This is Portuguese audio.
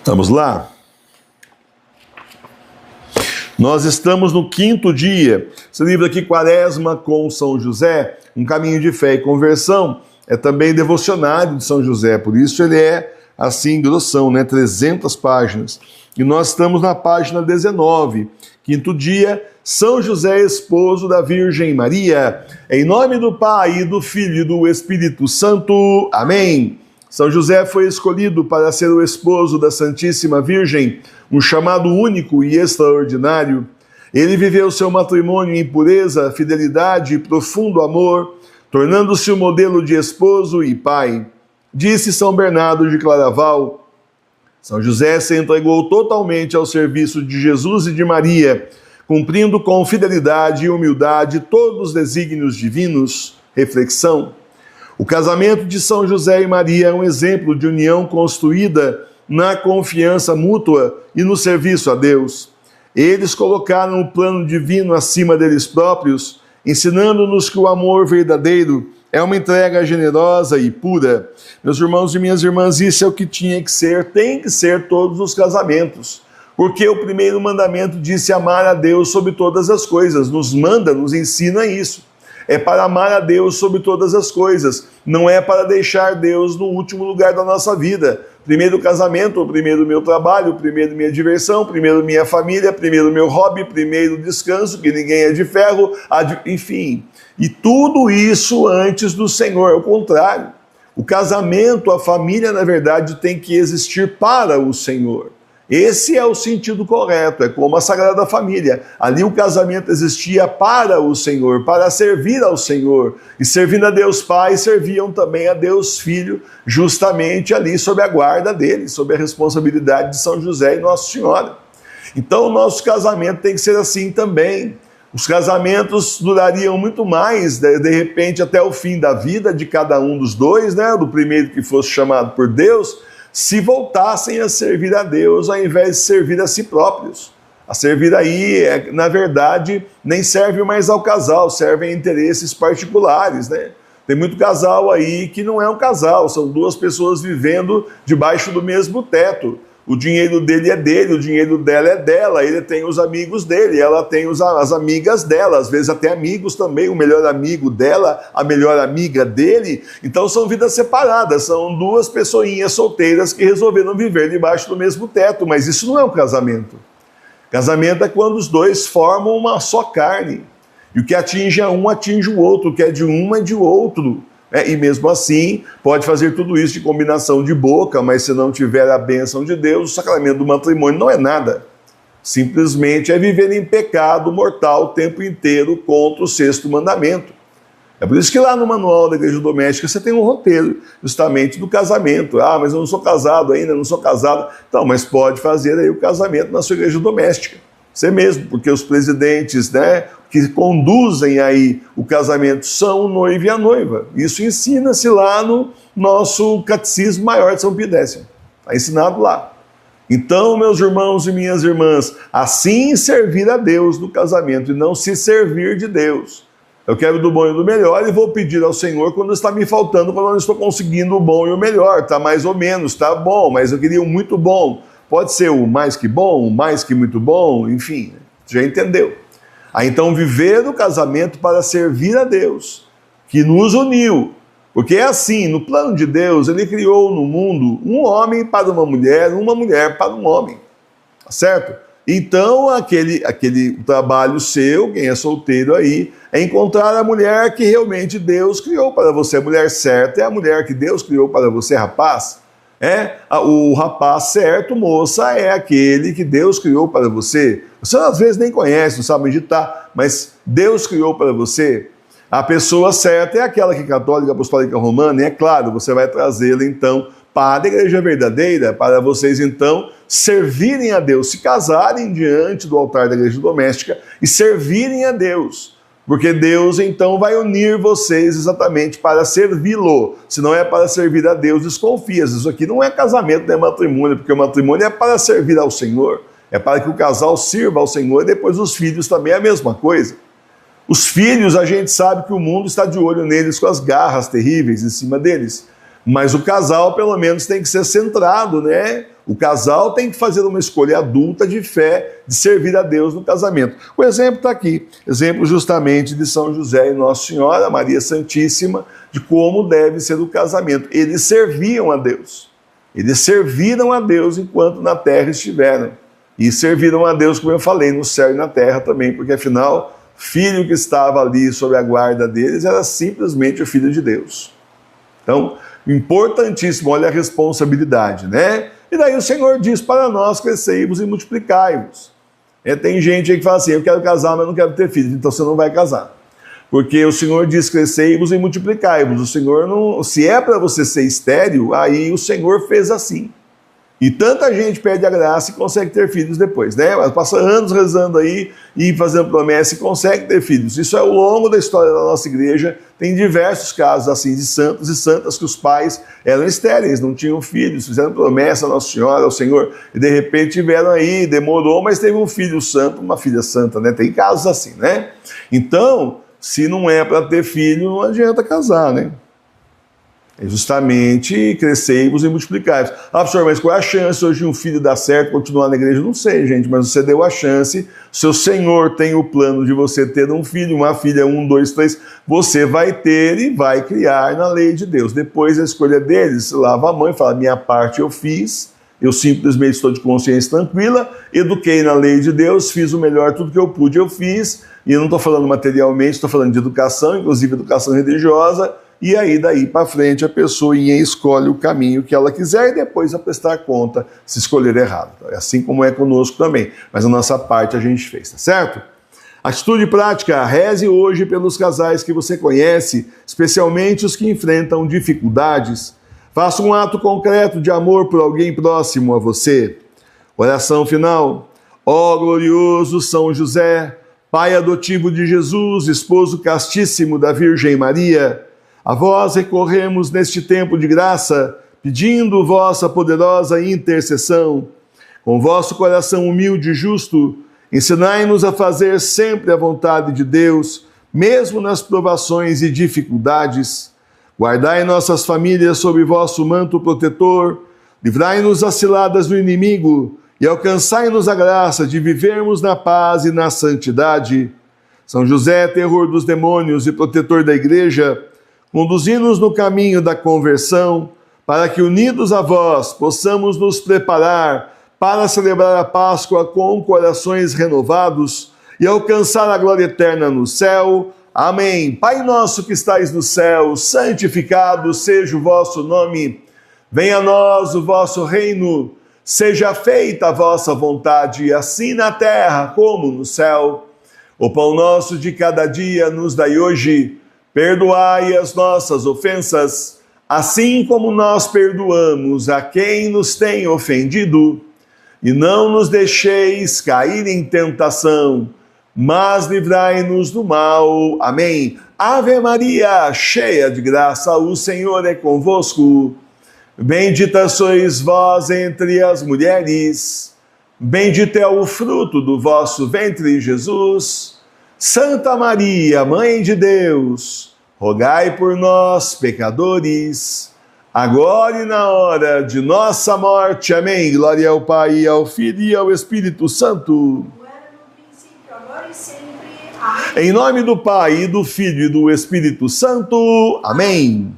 Vamos lá? Nós estamos no 5º dia. Esse livro aqui, Quaresma com São José, um caminho de fé e conversão, é também devocionário de São José, por isso ele é assim grossão, né? 300 páginas. E nós estamos na página 19, 5º dia, São José, esposo da Virgem Maria. Em nome do Pai, e do Filho e do Espírito Santo. Amém. São José foi escolhido para ser o esposo da Santíssima Virgem, um chamado único e extraordinário. Ele viveu seu matrimônio em pureza, fidelidade e profundo amor, tornando-se o modelo de esposo e pai. Disse São Bernardo de Claraval: São José se entregou totalmente ao serviço de Jesus e de Maria, cumprindo com fidelidade e humildade todos os desígnios divinos. Reflexão: o casamento de São José e Maria é um exemplo de união construída na confiança mútua e no serviço a Deus. Eles colocaram o plano divino acima deles próprios, ensinando-nos que o amor verdadeiro é uma entrega generosa e pura. Meus irmãos e minhas irmãs, isso é o que tem que ser todos os casamentos. Porque o primeiro mandamento disse amar a Deus sobre todas as coisas, nos ensina isso. É para amar a Deus sobre todas as coisas, não é para deixar Deus no último lugar da nossa vida. Primeiro o casamento, primeiro o meu trabalho, primeiro minha diversão, primeiro minha família, primeiro meu hobby, primeiro o descanso, que ninguém é de ferro, enfim. E tudo isso antes do Senhor, é o contrário. O casamento, a família, na verdade, tem que existir para o Senhor. Esse é o sentido correto, é como a Sagrada Família. Ali o casamento existia para o Senhor, para servir ao Senhor. E servindo a Deus Pai, serviam também a Deus Filho, justamente ali sob a guarda dele, sob a responsabilidade de São José e Nossa Senhora. Então o nosso casamento tem que ser assim também. Os casamentos durariam muito mais, de repente até o fim da vida de cada um dos dois, né? Do primeiro que fosse chamado por Deus, se voltassem a servir a Deus ao invés de servir a si próprios. A servir aí, na verdade, nem serve mais ao casal, serve a interesses particulares, né? Tem muito casal aí que não é um casal, são duas pessoas vivendo debaixo do mesmo teto. O dinheiro dele é dele, o dinheiro dela é dela, ele tem os amigos dele, ela tem as amigas dela, às vezes até amigos também, o melhor amigo dela, a melhor amiga dele. Então são vidas separadas, são duas pessoinhas solteiras que resolveram viver debaixo do mesmo teto, mas isso não é um casamento. Casamento é quando os dois formam uma só carne, e o que atinge a um atinge o outro, o que é de um é de outro. E mesmo assim, pode fazer tudo isso de combinação de boca, mas se não tiver a bênção de Deus, o sacramento do matrimônio não é nada. Simplesmente é viver em pecado mortal o tempo inteiro contra o 6º mandamento. É por isso que lá no manual da Igreja Doméstica você tem um roteiro justamente do casamento. Ah, mas eu não sou casado ainda, não sou casado. Então, mas pode fazer aí o casamento na sua igreja doméstica. Você mesmo, porque os presidentes, né, que conduzem aí o casamento são o noivo e a noiva. Isso ensina-se lá no nosso Catecismo Maior de São Pio X. Está ensinado lá. Então, meus irmãos e minhas irmãs, assim servir a Deus no casamento e não se servir de Deus. Eu quero do bom e do melhor e vou pedir ao Senhor quando está me faltando, quando eu não estou conseguindo o bom e o melhor. Está mais ou menos, está bom, mas eu queria o muito bom. Pode ser o mais que bom, o mais que muito bom, enfim, já entendeu. Então viver o casamento para servir a Deus, que nos uniu. Porque é assim, no plano de Deus, ele criou no mundo um homem para uma mulher para um homem. Tá certo? Então aquele trabalho seu, quem é solteiro aí, é encontrar a mulher que realmente Deus criou para você. A mulher certa é a mulher que Deus criou para você, rapaz. O rapaz certo, moça, é aquele que Deus criou para você. Você às vezes nem conhece, não sabe onde está, mas Deus criou para você. A pessoa certa é aquela que é católica, apostólica romana, e é claro, você vai trazê-la então para a igreja verdadeira, para vocês então servirem a Deus, se casarem diante do altar da igreja doméstica e servirem a Deus. Porque Deus, então, vai unir vocês exatamente para servi-lo. Se não é para servir a Deus, desconfia. Isso aqui não é casamento, não é matrimônio, porque o matrimônio é para servir ao Senhor. É para que o casal sirva ao Senhor e depois os filhos também é a mesma coisa. Os filhos, a gente sabe que o mundo está de olho neles com as garras terríveis em cima deles. Mas o casal, pelo menos, tem que ser centrado, né? O casal tem que fazer uma escolha adulta de fé, de servir a Deus no casamento. O exemplo está aqui, exemplo justamente de São José e Nossa Senhora, Maria Santíssima, de como deve ser o casamento. Eles serviam a Deus. Eles serviram a Deus enquanto na terra estiveram. E serviram a Deus, como eu falei, no céu e na terra também, porque afinal, o filho que estava ali sob a guarda deles era simplesmente o Filho de Deus. Então, importantíssimo, olha a responsabilidade, né? E daí o Senhor diz para nós, crescei-vos e multiplicai-vos. Tem gente aí que fala assim, eu quero casar, mas não quero ter filhos, então você não vai casar. Porque o Senhor diz, crescei-vos e multiplicai-vos. O Senhor não... Se é para você ser estéril, aí o Senhor fez assim. E tanta gente perde a graça e consegue ter filhos depois, né? Passa anos rezando aí e fazendo promessa e consegue ter filhos. Isso é ao longo da história da nossa igreja. Tem diversos casos assim de santos e santas que os pais eram estéreis, não tinham filhos, fizeram promessa à Nossa Senhora, ao Senhor, e de repente tiveram aí, demorou, mas teve um filho santo, uma filha santa, né? Tem casos assim, né? Então, se não é para ter filho, não adianta casar, né? É justamente crescei-vos e multiplicai-vos. Ah, professor, mas qual é a chance hoje de um filho dar certo, continuar na igreja? Não sei, gente, mas você deu a chance. Seu Senhor tem o plano de você ter um filho, uma filha, 1, 2, 3. Você vai ter e vai criar na lei de Deus. Depois a escolha deles, lava a mão e fala, minha parte eu fiz, eu simplesmente estou de consciência tranquila, eduquei na lei de Deus, fiz o melhor, tudo que eu pude eu fiz, e eu não estou falando materialmente, estou falando de educação, inclusive educação religiosa. E aí, daí para frente, a pessoinha escolhe o caminho que ela quiser e depois vai prestar conta se escolher errado. É assim como é conosco também. Mas a nossa parte a gente fez, tá certo? Atitude prática, reze hoje pelos casais que você conhece, especialmente os que enfrentam dificuldades. Faça um ato concreto de amor por alguém próximo a você. Oração final. Ó glorioso São José, pai adotivo de Jesus, esposo castíssimo da Virgem Maria, a vós recorremos neste tempo de graça, pedindo vossa poderosa intercessão. Com vosso coração humilde e justo, ensinai-nos a fazer sempre a vontade de Deus, mesmo nas provações e dificuldades. Guardai nossas famílias sob vosso manto protetor, livrai-nos das ciladas do inimigo e alcançai-nos a graça de vivermos na paz e na santidade. São José, terror dos demônios e protetor da Igreja, conduzi-nos no caminho da conversão, para que, unidos a vós, possamos nos preparar para celebrar a Páscoa com corações renovados e alcançar a glória eterna no céu. Amém. Pai nosso que estais no céu, santificado seja o vosso nome. Venha a nós o vosso reino. Seja feita a vossa vontade, assim na terra como no céu. O pão nosso de cada dia nos dai hoje. Perdoai as nossas ofensas, assim como nós perdoamos a quem nos tem ofendido. E não nos deixeis cair em tentação, mas livrai-nos do mal. Amém. Ave Maria, cheia de graça, o Senhor é convosco. Bendita sois vós entre as mulheres, bendito é o fruto do vosso ventre, Jesus. Santa Maria, Mãe de Deus, rogai por nós, pecadores, agora e na hora de nossa morte. Amém. Glória ao Pai, ao Filho e ao Espírito Santo. Agora e sempre. Amém. Em nome do Pai, e do Filho e do Espírito Santo. Amém.